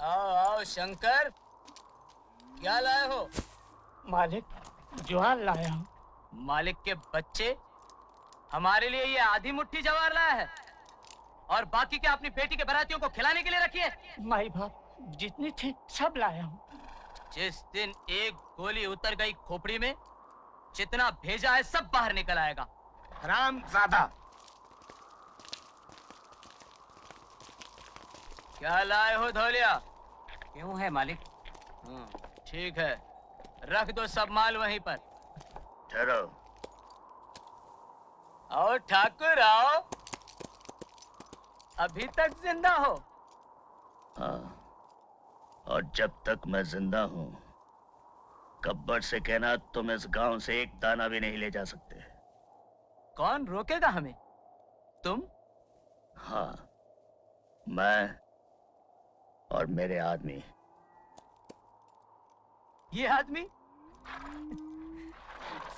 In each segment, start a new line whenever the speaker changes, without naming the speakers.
आओ आओ शंकर, क्या लाए हो?
मालिक, ज्वार लाया हूँ।
मालिक के बच्चे, हमारे लिए ये आधी मुट्ठी जवार लाया है और बाकी क्या अपनी बेटी के बारातियों को खिलाने के लिए रखी है?
माई बाप जितनी थी सब लाया हूँ।
जिस दिन एक गोली उतर गई खोपड़ी में, जितना भेजा है सब बाहर निकल आएगा।
हरामजादा।
क्या लाए हो धोलिया?
क्यों है मालिक?
ठीक है, रख दो सब माल वहीं पर।
ठहरो।
आओ ठाकुर आओ, अभी तक जिंदा हो?
हाँ, और जब तक मैं जिंदा हूँ गब्बर से कहना तुम इस गांव से एक दाना भी नहीं ले जा सकते।
कौन रोकेगा हमें? तुम?
हाँ, मैं और मेरे आदमी।
ये आदमी?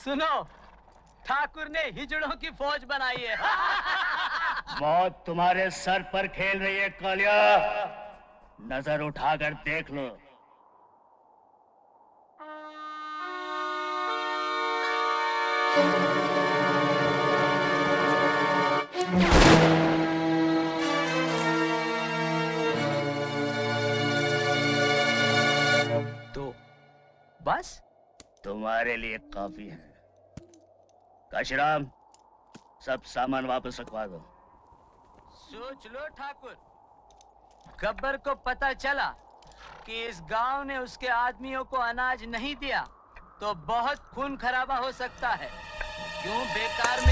सुनो, ठाकुर ने हिजड़ों की फौज बनाई है।
मौत तुम्हारे सर पर खेल रही है कालिया, नजर उठाकर देख लो।
तो बस
तुम्हारे लिए काफी है। काशीराम, सब सामान वापस रखवा दो।
सोच लो ठाकुर, गब्बर को पता चला कि इस गांव ने उसके आदमियों को अनाज नहीं दिया तो बहुत खून खराबा हो सकता है। क्यों बेकार में?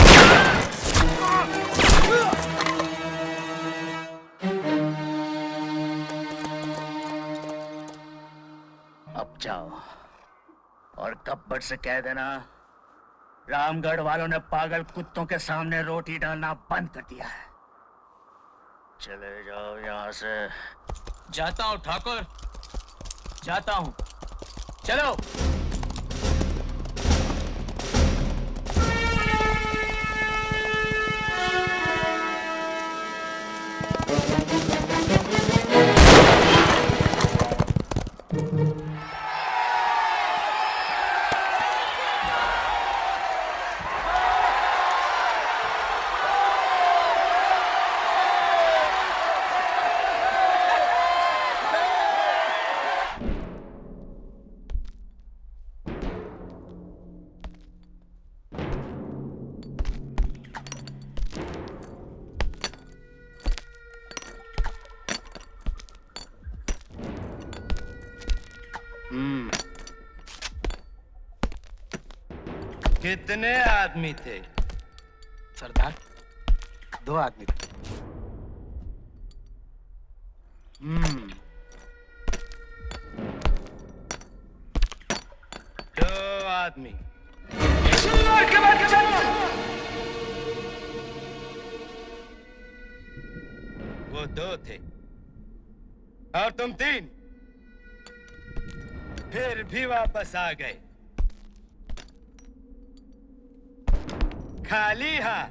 अब जाओ और गब्बर से कह देना रामगढ़ वालों ने पागल कुत्तों के सामने रोटी डालना बंद कर दिया है। चले जाओ यहाँ से।
जाता हूँ ठाकुर, जाता हूँ। चलो।
कितने आदमी थे?
सरदार, 2 आदमी थे।
दो आदमी। वो 2 थे और तुम 3, फिर भी वापस आ गए खाली हाथ।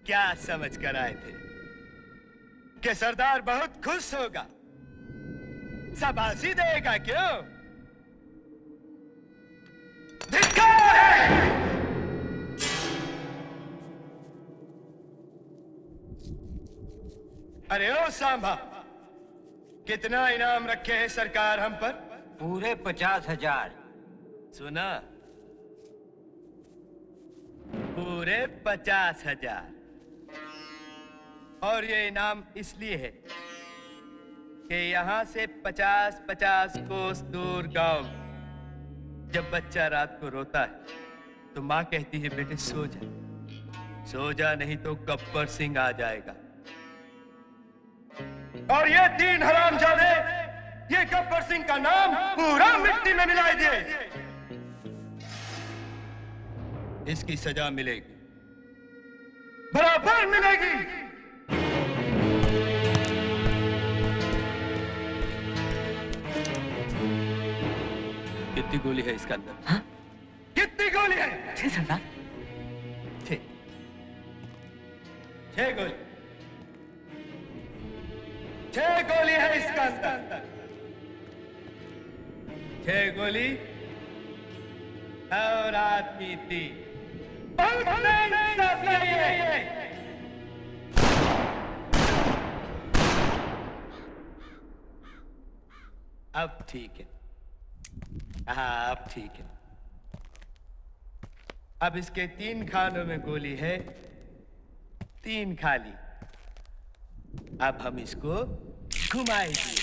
क्या समझ कर आए थे कि सरदार बहुत खुश होगा, शाबाशी देगा? क्यों? धिक्कार है! अरे ओ सांभा, कितना इनाम रखे हैं सरकार हम पर?
पूरे 50,000।
सुना? पूरे 50,000। और ये इनाम इसलिए है कि यहाँ से 50-50 कोस दूर गांव जब बच्चा रात को रोता है तो माँ कहती है बेटे सो जा, सो जा, नहीं तो गब्बर सिंह आ जाएगा। और ये 3 हरामजादे ये गब्बर सिंह का नाम पूरा मिट्टी में मिला दिए। इसकी सजा मिलेगी, बराबर मिलेगी। कितनी गोली है इसके अंदर?
हाँ?
कितनी गोली है?
6 सरदार।
6 गोली। 6 गोली है इसका अंदर। 6 गोली और आदमी 3। बहुत इंसाफ है। अब ठीक है। हाँ, अब ठीक है। अब इसके 3 खानों में गोली है, 3 खाली। अब हम इसको घुमाएंगे।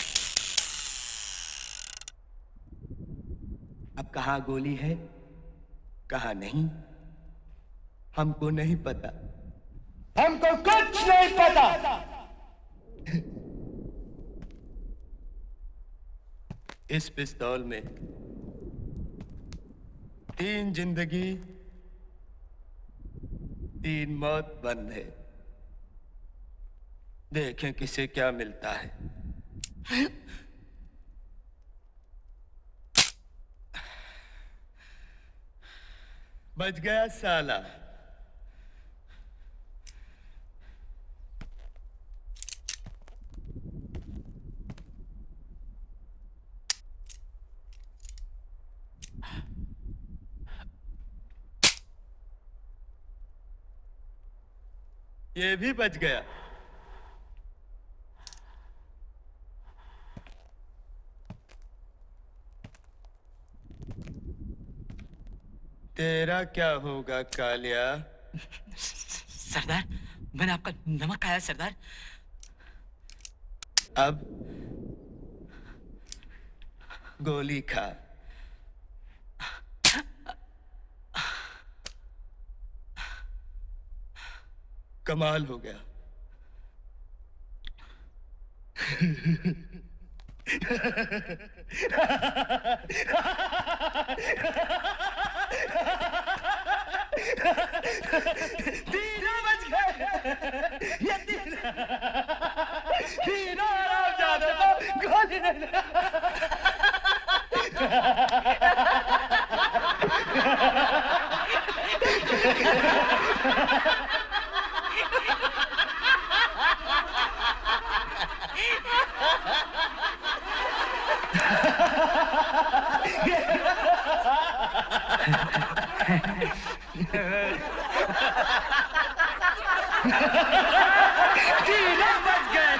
अब कहाँ गोली है, कहाँ नहीं, हमको नहीं पता। हमको कुछ नहीं पता। इस पिस्तौल में 3 जिंदगी 3 मौत बंद है। देखें किसे क्या मिलता है। बच गया साला। ये भी बच गया। तेरा क्या होगा कालिया?
सरदार, मैंने आपका नमक खाया सरदार।
अब गोली खा। कमाल हो गया। तीनों बच गए। ये तीनों हरामजादों को गोली नहीं। तीनों बच गए।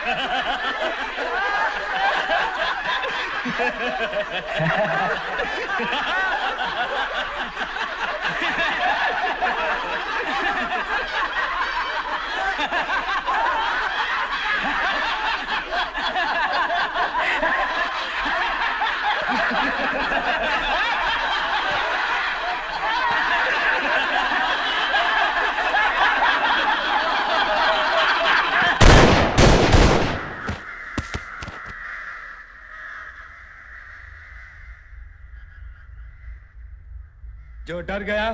जो डर गया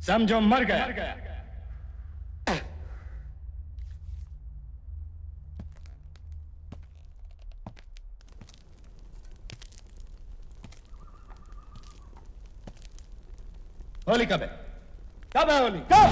समझो मर गया। होली कब है? कब है होली? कब?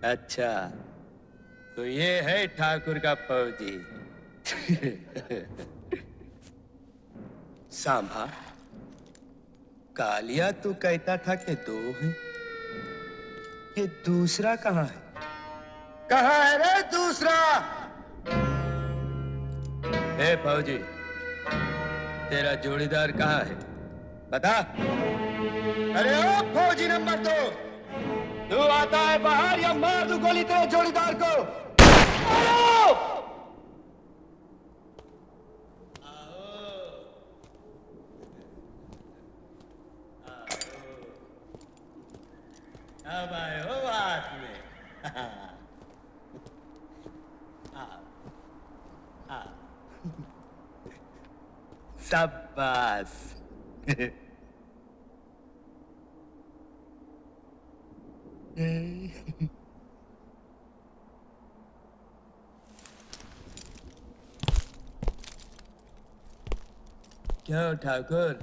अच्छा, तो ये है ठाकुर का फौजी। सांभा, कालिया तू कहता था कि दो हैं, कि दूसरा कहाँ है? कहाँ है रे दूसरा? ए फौजी, तेरा जोड़ीदार कहाँ है? बता। अरे ओ फौजी नंबर 2, तू आता है बाहर या मार दूं गोली तेरे जोड़ीदार को? आओ! अब आए हो बात में। शाबाश। क्यों ठाकुर,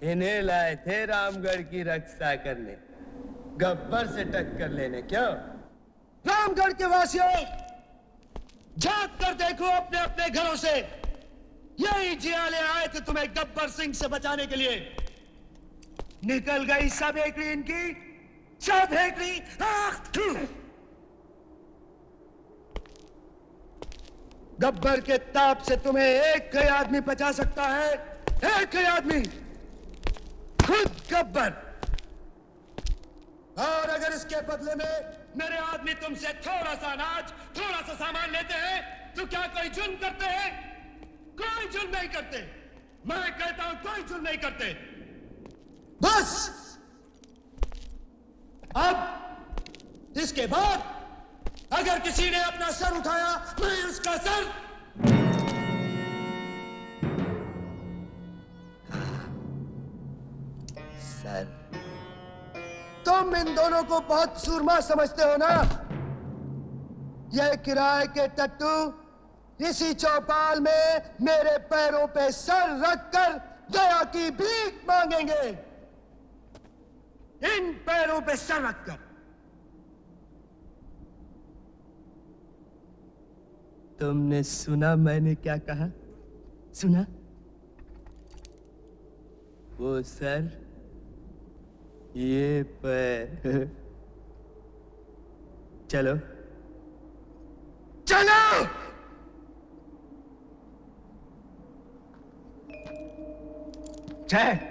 इन्हें लाए थे रामगढ़ की रक्षा करने, गब्बर से टक्कर लेने? क्यों? रामगढ़ के वासियों, झांक कर देखो अपने अपने घरों से। यही जियाले आए थे तुम्हें गब्बर सिंह से बचाने के लिए। निकल गई सब हेकड़ी इनकी, सब हेकड़ी। गब्बर के ताप से तुम्हें एक ही आदमी बचा सकता है, एक ही आदमी, खुद गब्बर। और अगर इसके बदले में मेरे आदमी तुमसे थोड़ा सा अनाज, थोड़ा सा सामान लेते हैं, तो क्या कोई जुल्म करते हैं? कोई जुल्म नहीं करते। मैं कहता हूं कोई जुल्म नहीं करते। बस अब इसके बाद अगर किसी ने अपना सर उठाया, मैं उसका सर तुम इन दोनों को बहुत सूरमा समझते हो ना? यह किराए के टट्टू इसी चौपाल में मेरे पैरों पे सर रखकर दया की भीख मांगेंगे। इन पैरों पे सर रखकर। तुमने सुना मैंने क्या कहा? सुना? वो सर, ये पैर। चलो चलो। जय।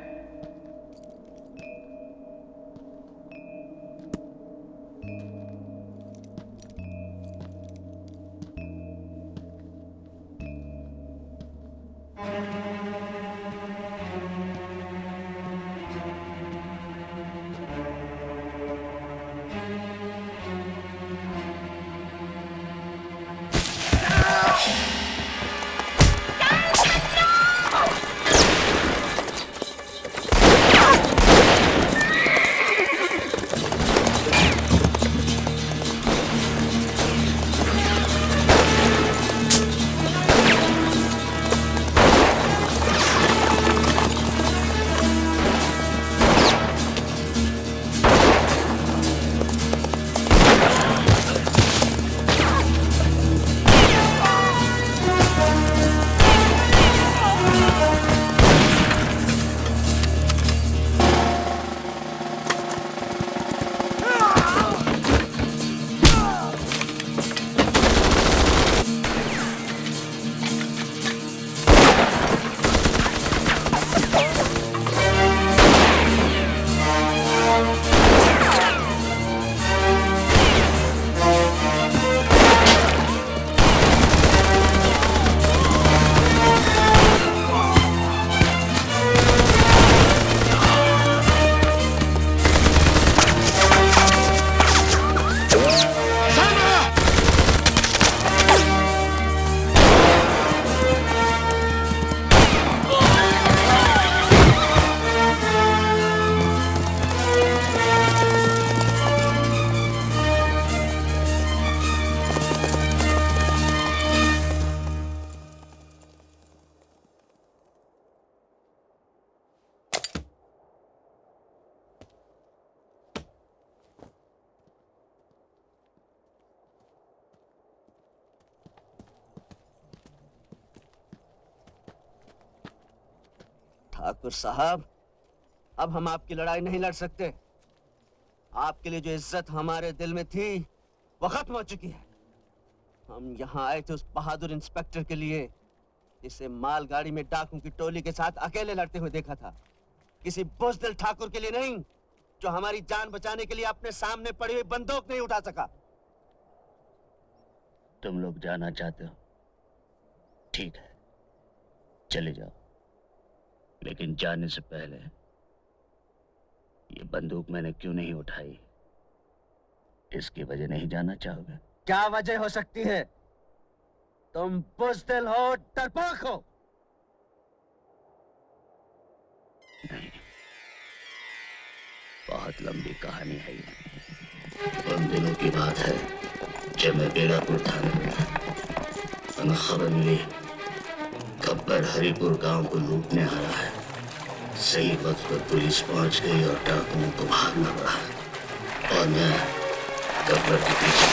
ठाकुर साहब, अब हम आपकी लड़ाई नहीं लड़ सकते। आपके लिए जो इज्जत हमारे दिल में थी वो खत्म हो चुकी है। हम यहाँ आए थे उस बहादुर इंस्पेक्टर के लिए जिसे मालगाड़ी में डाकुओं की टोली के साथ अकेले लड़ते हुए देखा था, किसी बुज़दिल ठाकुर के लिए नहीं जो हमारी जान बचाने के लिए अपने सामने पड़ी हुई बंदूक नहीं उठा सका।
तुम लोग जाना चाहते हो, ठीक है, चले जाओ, लेकिन जाने से पहले ये बंदूक मैंने क्यों नहीं उठाई, इसकी वजह नहीं जानना चाहोगे?
क्या वजह हो सकती है? तुम बुज़दिल हो, डरपोक हो।
नहीं, बहुत लंबी कहानी है ये। उन दिनों की बात है जब मैं बेलापुर थाने में था। हमें खबर मिली गब्बर हरिपुर गांव को लूटने आ रहा है। सही वक्त पर पुलिस पहुंच गई और डाकुओं को भागना पड़ा और मैं गब्बर के पीछे।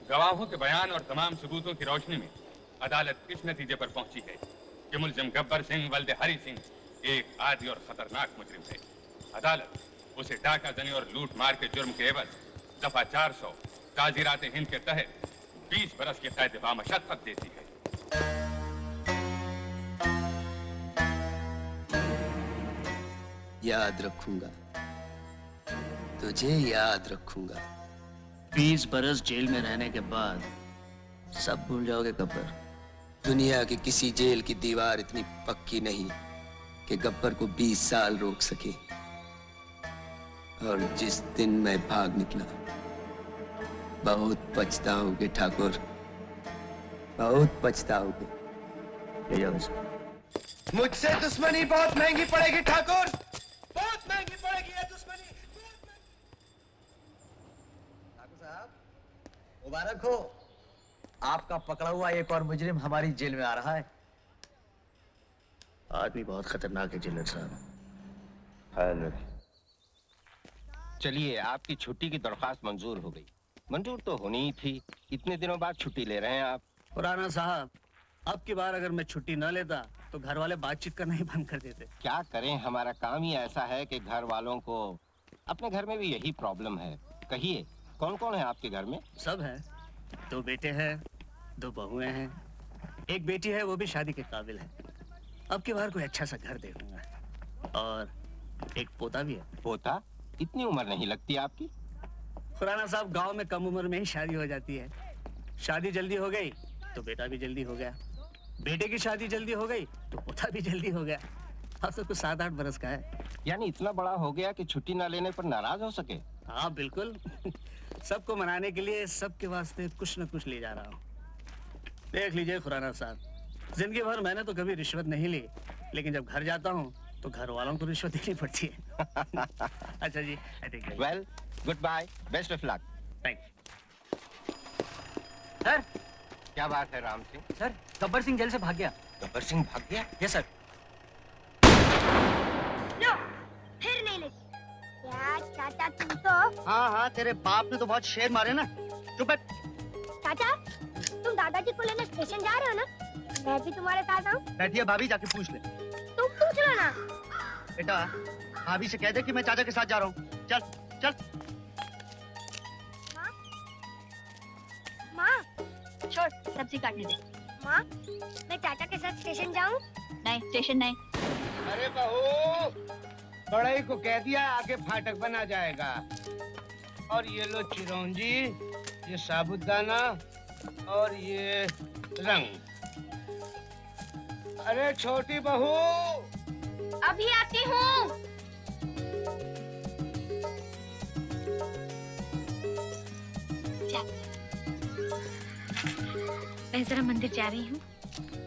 गवाहों के बयान और तमाम सबूतों की रोशनी में अदालत इस नतीजे पर पहुंची है कि मुलजिम गब्बर सिंह वल्द हरि सिंह एक आदी और खतरनाक मुजरिम है। अदालत उसे डाका जनी और लूट मार के जुर्म के एवज दफा 400 ताजीरात हिंद के तहत 20 बरस की कैद बामशक्कत देती है।
याद रखूंगा, तुझे याद रखूंगा।
20 बरस जेल में रहने के बाद सब भूल जाओगे गब्बर?
दुनिया की किसी जेल की दीवार इतनी पक्की नहीं कि गब्बर को 20 साल रोक सके। और जिस दिन मैं भाग निकला, बहुत पछताओगे ठाकुर, बहुत पछताओगे।
ले जाओ इसे।
मुझसे दुश्मनी बहुत महंगी पड़ेगी ठाकुर, बहुत महंगी पड़ेगी ये दुश्मनी।
ठाकुर साहब मुबारक हो, आपका पकड़ा हुआ एक और मुजरिम हमारी जेल में आ रहा है।
आदमी बहुत खतरनाक है जिलर साहब।
चलिए, आपकी छुट्टी की दरख्वास्त मंजूर हो गई। मंजूर तो होनी ही थी, इतने दिनों बाद छुट्टी ले रहे हैं आप।
पुराना साहब, अब की बार अगर मैं छुट्टी न लेता तो घर वाले बातचीत करना ही बंद कर देते।
क्या करें, हमारा काम ही ऐसा है कि घर वालों को, अपने घर में भी यही प्रॉब्लम है। कहिए, कौन कौन है आपके घर में?
सब है, 2 बेटे हैं, 2 बहुएं हैं, एक बेटी है, वो भी शादी के काबिल है। अब की बार कोई अच्छा सा घर देखूंगा और एक पोता भी है।
पोता? इतनी उम्र नहीं लगती आपकी।
खुराना साहब, गांव में कम उम्र में ही शादी हो जाती है। शादी जल्दी हो गई तो बेटा भी जल्दी हो गया, बेटे की शादी जल्दी हो गई तो पोता भी जल्दी हो गया। अब तो कुछ 7-8 बरस का है।
यानी इतना बड़ा हो गया कि छुट्टी ना लेने पर नाराज हो सके।
हाँ बिल्कुल। सबको मनाने के लिए सबके वास्ते कुछ न कुछ ले जा रहा हूँ। देख लीजिए खुराना साहब, जिंदगी भर मैंने तो कभी रिश्वत नहीं ली, लेकिन जब घर जाता हूँ तो घर वालों को रिश्वत देनी पड़ती है। अच्छा जी,
well, goodbye, best of luck.
Thank
sir,
क्या बात है राम सिंह?
सर गब्बर सिंह जेल से भाग गया।
गब्बर सिंह भाग गया?
Yes sir.
लो, फिर नहीं ले। क्या चाचा तुम तो?
हाँ हाँ, तेरे बाप ने तो बहुत शेर मारे ना। चुप बैठ।
चाचा, तुम दादाजी को लेने स्टेशन जा रहे हो ना? मैं भी तुम्हारे साथ आऊँ?
बैठिए भाभी, जाके पूछ ले।
तुम पूछ लो ना।
बेटा, भाभी से कह दे कि मैं चाचा के साथ जा रहा हूँ। चल चल।
माँ, छोड़, सब्जी काटने दे। माँ, मैं चाचा के साथ स्टेशन जाऊँ? नहीं, स्टेशन नहीं।
अरे बहू, बड़ई को कह दिया आगे फाटक बना जाएगा। और ये लो चिरौंजी, ये साबुदाना और ये रंग। अरे छोटी बहू,
अभी आती हूँ। मैं जरा मंदिर जा रही हूँ,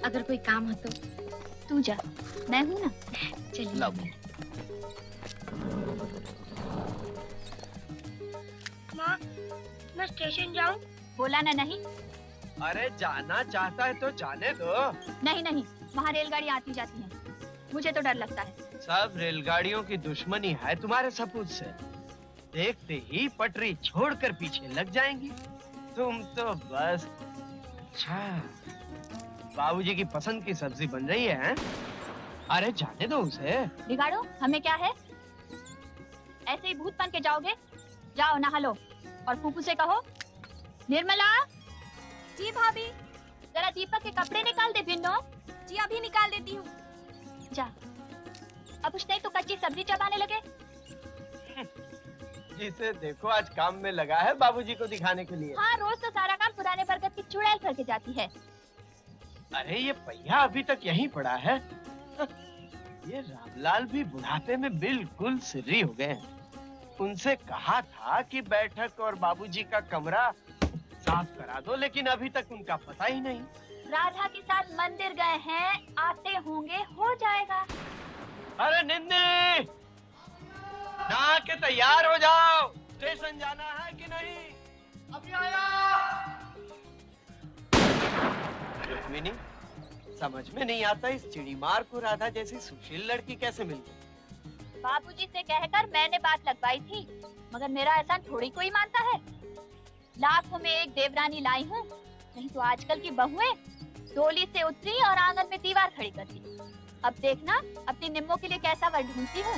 अगर कोई काम हो तो तू जा, मैं हूँ ना। चलिए। माँ, मैं स्टेशन जाऊँ? बोला ना नहीं।
अरे जाना चाहता है तो जाने दो।
नहीं नहीं, वहाँ रेलगाड़ी आती जाती है, मुझे तो डर लगता है।
सब रेलगाड़ियों की दुश्मनी है तुम्हारे सपूत से। देखते ही पटरी छोड़कर पीछे लग जाएंगी। तुम तो बस। अच्छा, बाबूजी की पसंद की सब्जी बन रही है, हैं? अरे जाने दो उसे।
बिगाड़ो, हमें क्या है? ऐसे ही भूत बन के जाओगे? जाओ नहा लो और फूफू से कहो, निर्मला। जी भाभी। जरा दीपक के कपड़े निकाल दे बिन्नो। जी अभी निकाल देती हूँ। जा। अब कुछ नहीं तो कच्ची सब्जी चबाने लगे।
जिसे देखो आज काम में लगा है बाबूजी को दिखाने के लिए।
हाँ, रोज तो सारा काम पुराने बरगद की चुड़ैल करके जाती है।
अरे ये पहिया अभी तक यहीं पड़ा है। ये रामलाल भी बुढ़ापे में बिल्कुल सिर्री हो गए हैं। उनसे कहा था कि बैठक और बाबूजी का कमरा साफ करा दो, लेकिन अभी तक उनका पता ही नहीं।
राधा के साथ मंदिर गए हैं, आते होंगे, हो जाएगा।
अरे निन्नी, नहा के तैयार हो जाओ, स्टेशन जाना है कि नहीं? अभी आया। रुक्मिनी, समझ में नहीं आता इस चिड़ीमार को राधा जैसी सुशील लड़की कैसे मिल गई।
बाबूजी से कहकर मैंने बात लगवाई थी, मगर मेरा एहसान थोड़ी कोई मानता है। लाखों में एक देवरानी लाई हूँ, नहीं तो आजकल की बहुएं डोली से उतरी और आंगन में दीवार खड़ी कर दी। अब देखना अपनी निम्मों के लिए कैसा वर ढूंढती हूँ।